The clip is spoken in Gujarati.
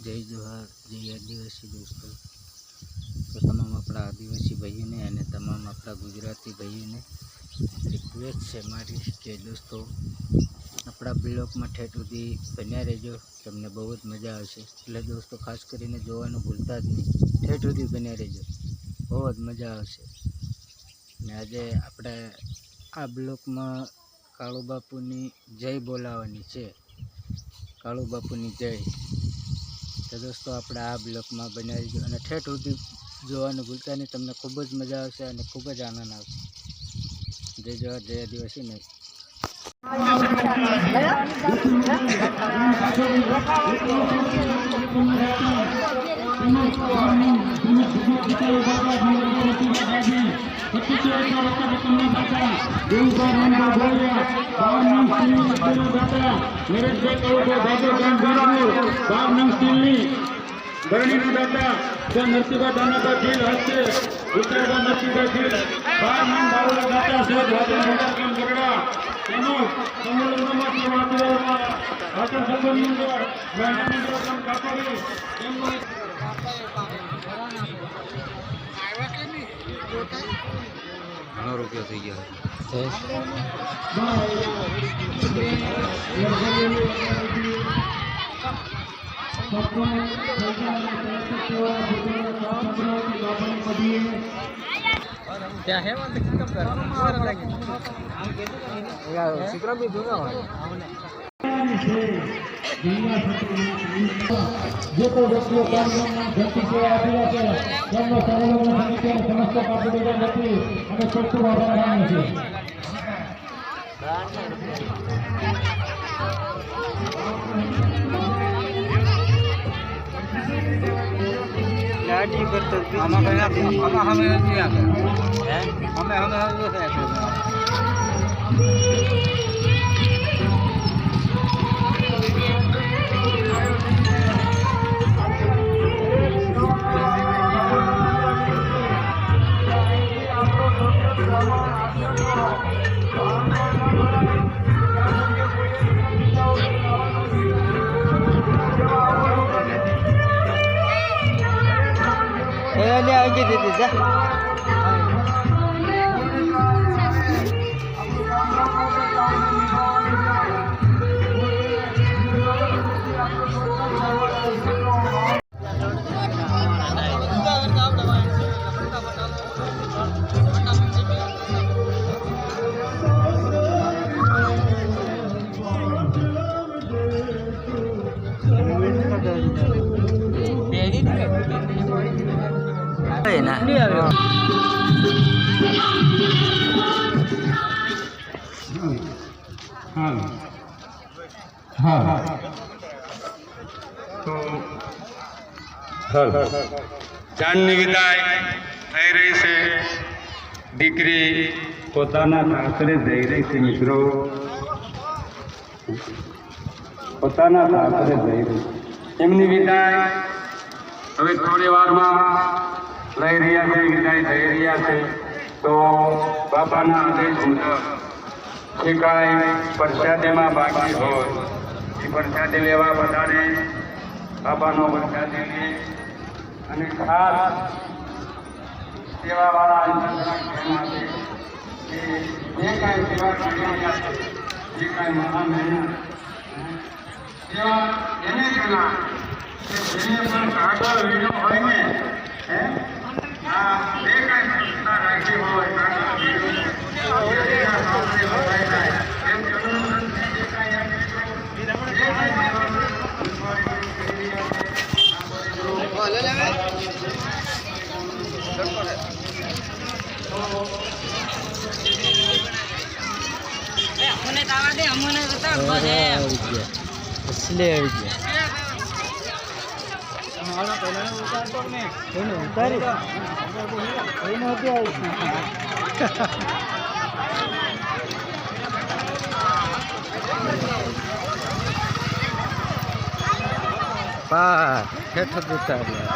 જય જોહાર, જય આદિવાસી દોસ્તો। તો તમામ આપણા આદિવાસી ભાઈઓને અને તમામ આપણા ગુજરાતી ભાઈઓને રિક્વેસ્ટ છે મારી કે દોસ્તો આપણા બ્લોગમાં ઠેઠ સુધી બન્યા રહેજો, તમને બહુ જ મજા આવશે। એટલે દોસ્તો ખાસ કરીને જોવાનું ભૂલતા જ નહીં, ઠેઠ સુધી બન્યા રહેજો, બહુ જ મજા આવશે। ને આજે આપણે આ બ્લોગમાં કાળુ બાપુની જય બોલાવવાની છે, કાળુ બાપુની જય। તો દોસ્તો આપણે આ બ્લોગમાં બન્યા રહીજો અને ઠેઠ સુધી જોવાનું ભૂલતા નહીં, તમને ખૂબ જ મજા આવશે અને ખૂબ જ આનંદ આવશે। જય જોહાર, જય આદિવાસી નહીં। बरनी दाता नरसिंह दाना का खेल हस्ते उत्तर का नरसिंह का खेल बार मन बाबू दाता से धातु मोटा काम लगड़ा तेनो संगलंगमा की वातवा हाथ संबंध मैदान में काम कापड़ी तेनो ₹100 થઈ ગયા क्या है वहाँ तक कब कर यार सिकरा भी दूंगा जो को व्यक्तियों काम व्यक्ति से आदिवासी છે તેમનો સર્વલોક સમિતિ અને સમસ્ત પાર્ટીઓ વ્યક્તિ અને ચોખ્ખું વાપરવાનું છે। लाडी करतो हमें नहीं आते हैं, हमें आगे दे दे जा ना ચાંદની વિદાય થઈ રહી છે, દીકરી પોતાના સાસરે જઈ રહી છે। મિત્રો પોતાના સાસરે જઈ રહી, એમની વિદાય હવે થોડી વારમાં લઈ રહ્યા છે, વિદાય થઈ રહ્યા છે। તો બાપાના આદેશ મુજબ જે કાંઈ પ્રસાદીમાં બાકી હોય એ પ્રસાદી લેવા બધાને બાપાનો પ્રસાદી લે અને ખાસ સેવાવાળા અંતરના કહેવાથી કે જે કાંઈ સેવા કર્યા છે, જે કાંઈ મહાન મહેનત સેવા એને કહેવાય કે જેને પણ કાગળ વીણો હોય ને આ જે કાંઈ સંસ્થા રાખી હોય કાગળ વીણો એના સામે બધાય જાય એમ કરુણ જે કાંઈ ઠેઠ જતા રહ્યા